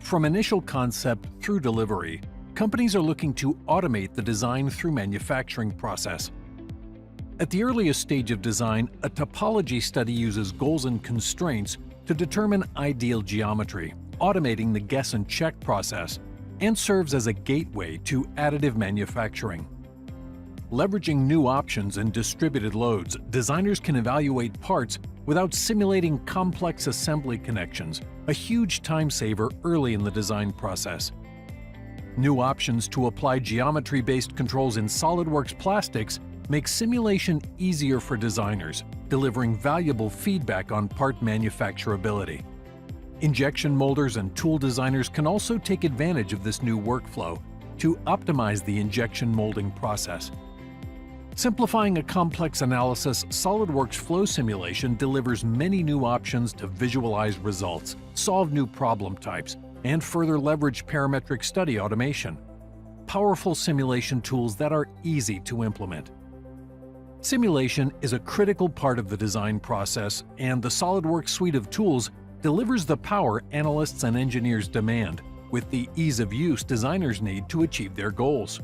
From initial concept through delivery, companies are looking to automate the design through manufacturing process. At the earliest stage of design, a topology study uses goals and constraints to determine ideal geometry, automating the guess and check process, and serves as a gateway to additive manufacturing. Leveraging new options and distributed loads, designers can evaluate parts without simulating complex assembly connections, a huge time saver early in the design process. New options to apply geometry-based controls in SOLIDWORKS plastics make simulation easier for designers, delivering valuable feedback on part manufacturability. Injection molders and tool designers can also take advantage of this new workflow to optimize the injection molding process. Simplifying a complex analysis, SOLIDWORKS Flow Simulation delivers many new options to visualize results, solve new problem types, and further leverage parametric study automation. Powerful simulation tools that are easy to implement. Simulation is a critical part of the design process, and the SOLIDWORKS suite of tools delivers the power analysts and engineers demand, with the ease of use designers need to achieve their goals.